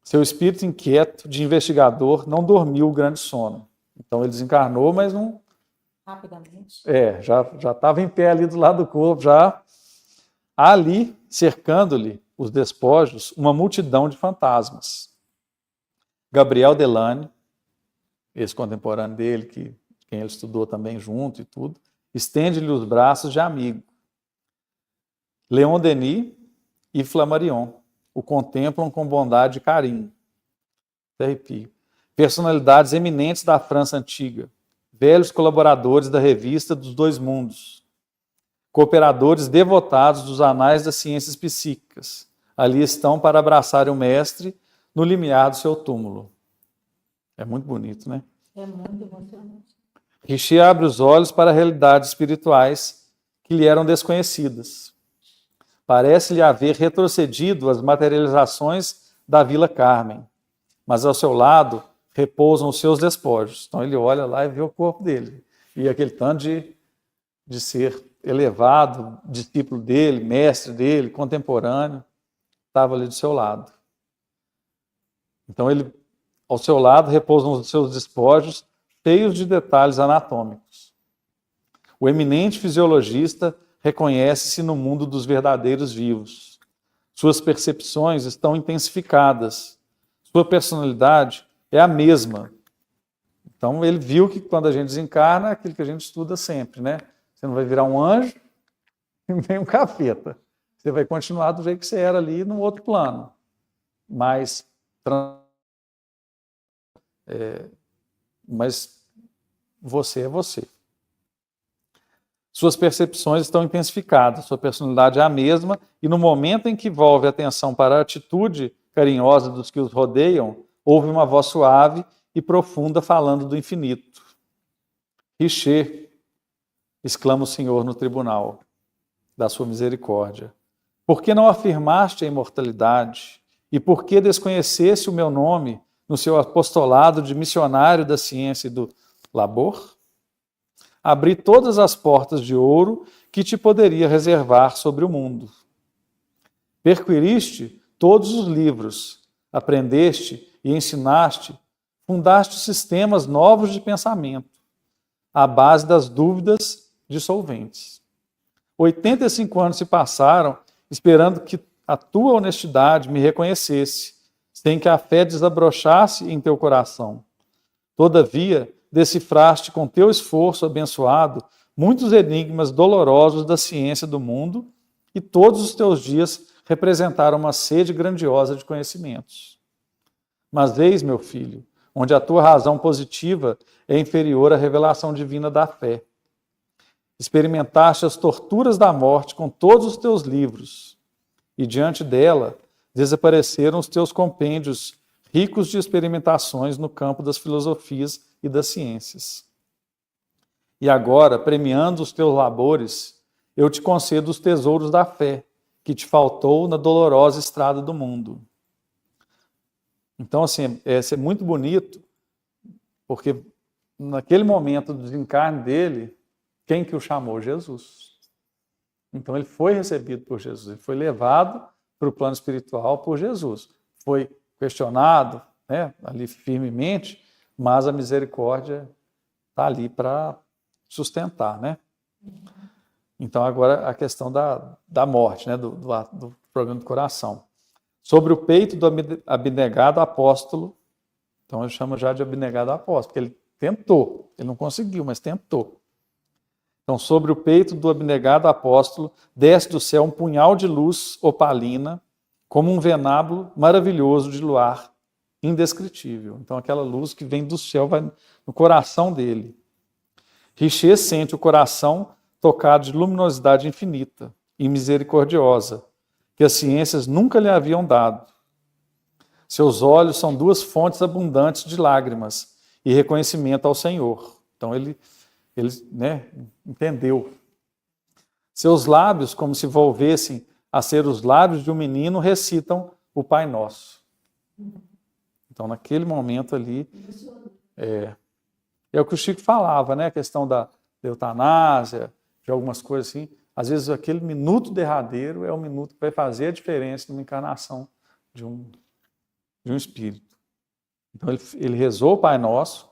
Speaker 1: Seu espírito inquieto de investigador não dormiu o grande sono. Então, ele desencarnou, mas não...
Speaker 4: Rapidamente.
Speaker 1: Já estava em pé ali do lado do corpo, já... Ali, cercando-lhe os despojos, uma multidão de fantasmas. Gabriel Delane, esse contemporâneo dele, quem ele estudou também junto e tudo, estende-lhe os braços de amigo. Leon Denis e Flammarion o contemplam com bondade e carinho. Arrepio. Personalidades eminentes da França antiga, velhos colaboradores da revista dos Dois Mundos, cooperadores devotados dos anais das ciências psíquicas, ali estão para abraçarem o mestre no limiar do seu túmulo. É muito bonito, né?
Speaker 4: É muito emocionante.
Speaker 1: Richer abre os olhos para realidades espirituais que lhe eram desconhecidas. Parece-lhe haver retrocedido às materializações da Vila Carmen, mas ao seu lado repousam os seus despojos. Então ele olha lá e vê o corpo dele. E aquele tanto de ser elevado, discípulo dele, mestre dele, contemporâneo, estava ali do seu lado. Então ele, ao seu lado, repousam os seus despojos cheios de detalhes anatômicos. O eminente fisiologista reconhece-se no mundo dos verdadeiros vivos. Suas percepções estão intensificadas. Sua personalidade é a mesma. Então ele viu que quando a gente desencarna, é aquilo que a gente estuda sempre, né? Você não vai virar um anjo e nem um capeta. Você vai continuar do jeito que você era ali no outro plano. Mas você é você. Suas percepções estão intensificadas, sua personalidade é a mesma, e no momento em que volve a atenção para a atitude carinhosa dos que os rodeiam, ouve uma voz suave e profunda falando do infinito. Richer, exclama o Senhor no tribunal da sua misericórdia, por que não afirmaste a imortalidade? E por que desconhecesse o meu nome no seu apostolado de missionário da ciência e do labor? Abri todas as portas de ouro que te poderia reservar sobre o mundo. Perquiriste todos os livros, aprendeste e ensinaste, fundaste sistemas novos de pensamento, à base das dúvidas dissolventes. 85 anos se passaram esperando que a tua honestidade me reconhecesse, sem que a fé desabrochasse em teu coração. Todavia, decifraste com teu esforço abençoado muitos enigmas dolorosos da ciência do mundo e todos os teus dias representaram uma sede grandiosa de conhecimentos. Mas eis, meu filho, onde a tua razão positiva é inferior à revelação divina da fé. experimentaste as torturas da morte com todos os teus livros, e diante dela desapareceram os teus compêndios ricos de experimentações no campo das filosofias e das ciências. E agora, premiando os teus labores, eu te concedo os tesouros da fé, que te faltou na dolorosa estrada do mundo. Então, assim, é muito bonito, porque naquele momento do desencarne dele, quem que o chamou? Jesus. Então, ele foi recebido por Jesus, ele foi levado para o plano espiritual por Jesus. Foi questionado, né, ali firmemente, mas a misericórdia está ali para sustentar, né? Então, agora a questão da morte, né, do problema do coração. Sobre o peito do abnegado apóstolo, então ele chama já de abnegado apóstolo, porque ele tentou, ele não conseguiu, mas tentou. Então, sobre o peito do abnegado apóstolo, desce do céu um punhal de luz opalina, como um venábulo maravilhoso de luar, indescritível. Então, aquela luz que vem do céu vai no coração dele. Richer sente o coração tocado de luminosidade infinita e misericordiosa, que as ciências nunca lhe haviam dado. Seus olhos são duas fontes abundantes de lágrimas e reconhecimento ao Senhor. Então ele né, entendeu. Seus lábios, como se volvessem a ser os lábios de um menino, recitam o Pai Nosso. Então, naquele momento ali, é o que o Chico falava, né? A questão da eutanásia, de algumas coisas assim. Às vezes, aquele minuto derradeiro é o minuto que vai fazer a diferença numa encarnação de um espírito. Então, ele rezou o Pai Nosso,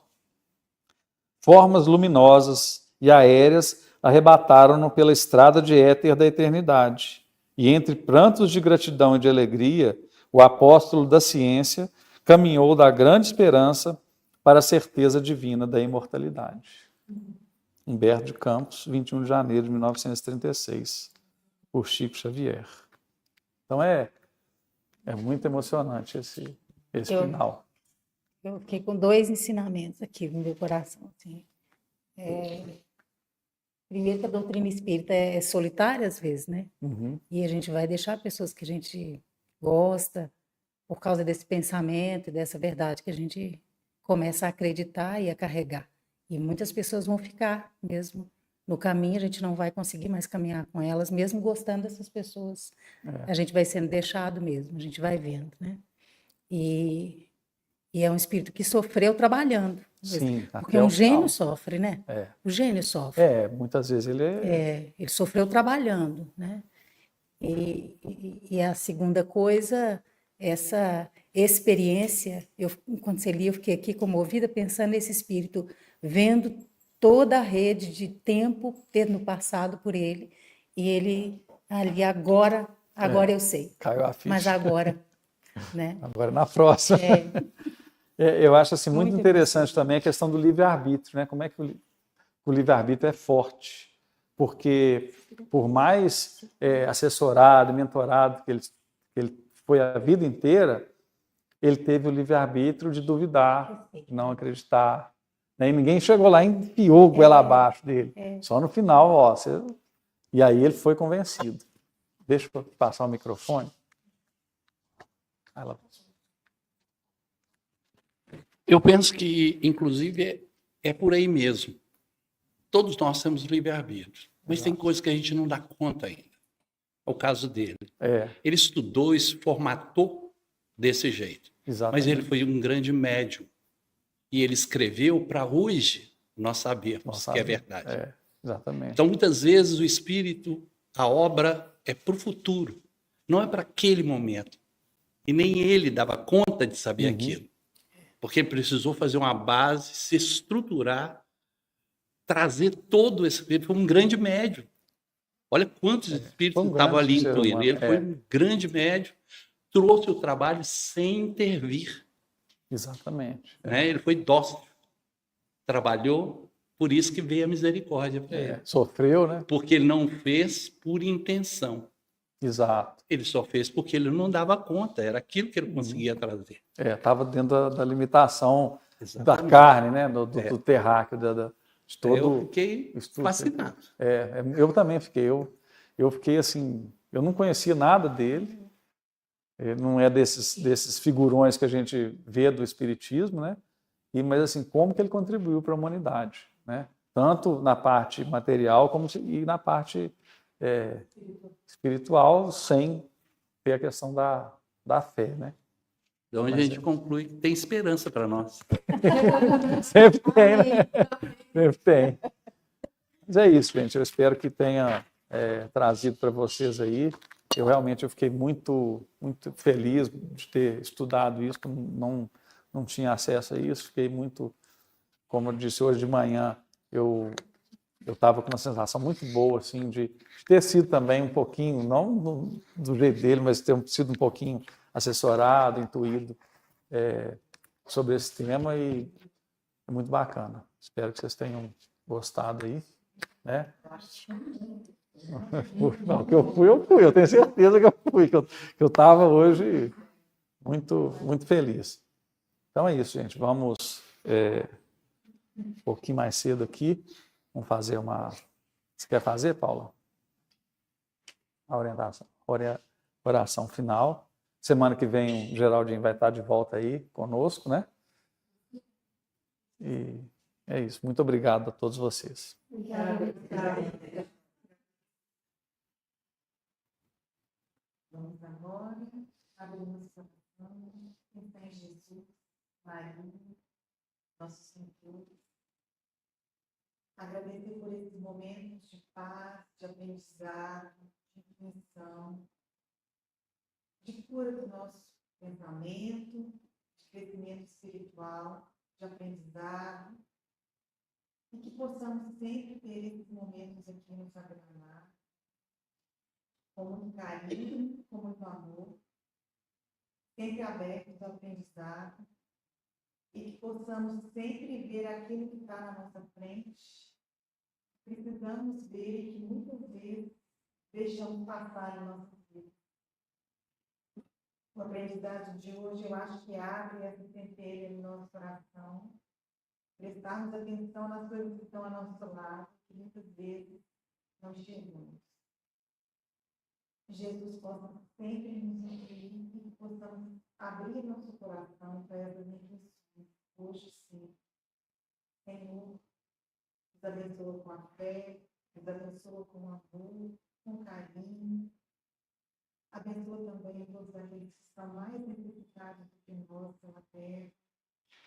Speaker 1: formas luminosas e aéreas arrebataram-no pela estrada de éter da eternidade. E entre prantos de gratidão e de alegria, o apóstolo da ciência caminhou da grande esperança para a certeza divina da imortalidade. Humberto de Campos, 21 de janeiro de 1936, por Chico Xavier. Então é muito emocionante esse final.
Speaker 4: Eu fiquei com dois ensinamentos aqui no meu coração. Assim. Primeiro, que a doutrina espírita é solitária às vezes, né?
Speaker 1: Uhum.
Speaker 4: E a gente vai deixar pessoas que a gente gosta por causa desse pensamento e dessa verdade que a gente começa a acreditar e a carregar. E muitas pessoas vão ficar mesmo no caminho, a gente não vai conseguir mais caminhar com elas, mesmo gostando dessas pessoas. A gente vai sendo deixado mesmo, a gente vai vendo, né? E é um espírito que sofreu trabalhando.
Speaker 1: Sim,
Speaker 4: porque um gênio sofre, né? O gênio sofre.
Speaker 1: Muitas vezes
Speaker 4: ele sofreu trabalhando, né? E a segunda coisa, essa experiência, quando você lia, eu fiquei aqui comovida pensando nesse espírito, vendo toda a rede de tempo tendo passado por ele, e ele ali, agora eu sei.
Speaker 1: Caiu a ficha.
Speaker 4: Mas agora, né?
Speaker 1: Agora na próxima. Eu acho assim, muito interessante também a questão do livre-arbítrio, né? Como é que o livre-arbítrio é forte. Porque, por mais assessorado, mentorado que ele foi a vida inteira, ele teve o livre-arbítrio de duvidar, de não acreditar. E ninguém chegou lá e enfiou o goela abaixo dele. Só no final, e aí ele foi convencido. Deixa eu passar o microfone.
Speaker 6: Eu penso que, inclusive, é por aí mesmo. Todos nós temos livre-arbítrio, mas tem coisas que a gente não dá conta ainda. É o caso dele. Ele estudou e se formatou desse jeito.
Speaker 1: Exatamente.
Speaker 6: Mas ele foi um grande médium. E ele escreveu para hoje nós sabermos que é verdade.
Speaker 1: Exatamente.
Speaker 6: Então, muitas vezes, o espírito, a obra é para o futuro. Não é para aquele momento. E nem ele dava conta de saber aquilo. Porque ele precisou fazer uma base, se estruturar, trazer todo esse... Ele foi um grande médium. Olha quantos espíritos estavam ali incluídos. Ele foi um grande médium, trouxe o trabalho sem intervir.
Speaker 1: Exatamente.
Speaker 6: Né? Ele foi dócil, trabalhou, por isso que veio a misericórdia para ele.
Speaker 1: Sofreu, né?
Speaker 6: Porque ele não fez por intenção.
Speaker 1: Exato.
Speaker 6: Ele só fez porque ele não dava conta, era aquilo que ele conseguia trazer.
Speaker 1: Estava dentro da limitação da carne, né? Do terráqueo,
Speaker 6: Eu fiquei
Speaker 1: estudo.
Speaker 6: fascinado.
Speaker 1: Eu também fiquei. Eu fiquei assim, eu não conhecia nada dele. Ele não é desses figurões que a gente vê do espiritismo, né? Mas assim, como que ele contribuiu para a humanidade, né? Tanto na parte material como e na parte espiritual, sem ter a questão da fé, né?
Speaker 6: Então a gente conclui que tem esperança para nós.
Speaker 1: Sempre tem, né? Sempre tem. Mas é isso, gente. Eu espero que tenha trazido para vocês aí. Eu realmente fiquei muito, muito feliz de ter estudado isso, não tinha acesso a isso. Fiquei muito, como eu disse hoje de manhã, eu estava com uma sensação muito boa, assim, de ter sido também um pouquinho, não do jeito dele, mas ter sido um pouquinho assessorado, intuído sobre esse tema, e é muito bacana. Espero que vocês tenham gostado aí, né? Não, que eu fui, eu tenho certeza que eu fui, que eu estava hoje muito, muito feliz. Então é isso, gente. Vamos um pouquinho mais cedo aqui. Vamos fazer uma. Você quer fazer, Paula? A oração final. Semana que vem o Geraldinho vai estar de volta aí conosco, né? E é isso. Muito obrigado a todos vocês.
Speaker 4: Vamos agora abrir nosso coração, pensar em Jesus, Maria, nosso Senhor. Agradecer por esses momentos de paz, de aprendizado, de intuição, de cura do nosso pensamento, de crescimento espiritual, de aprendizado, e que possamos sempre ter esses momentos aqui no Sagrado, com muito carinho, com muito amor, sempre abertos ao aprendizado, e que possamos sempre ver aquilo que está na nossa frente. Precisamos ver e que muitas vezes deixamos passar em nossa vida. O aprendizado de hoje, eu acho que abre essa centelha no nosso coração, prestarmos atenção nas coisas que estão ao nosso lado, que muitas vezes não enxergamos. Jesus possa sempre nos incluir e que possamos abrir nosso coração para essas intuições. Hoje sim. Senhor, nos abençoa com a fé, nos abençoa com amor, com carinho. Abençoa também todos aqueles que estão mais necessitados do que nós pela terra,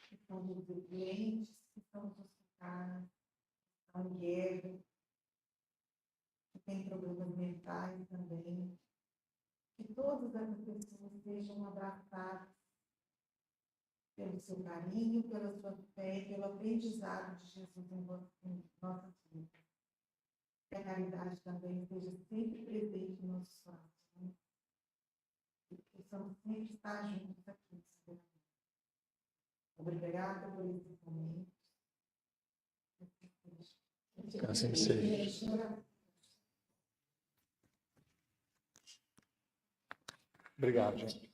Speaker 4: que estão doentes, que estão nos hospitais, que estão em guerra, que têm problemas mentais também. Que todas essas pessoas sejam abraçadas pelo seu carinho, pela sua fé, pelo aprendizado de Jesus em nossas vidas. Que a caridade também esteja sempre presente no nosso coração. E que possamos sempre estar juntos aqui. Obrigada por esse momento.
Speaker 1: Que assim seja. Obrigado, gente.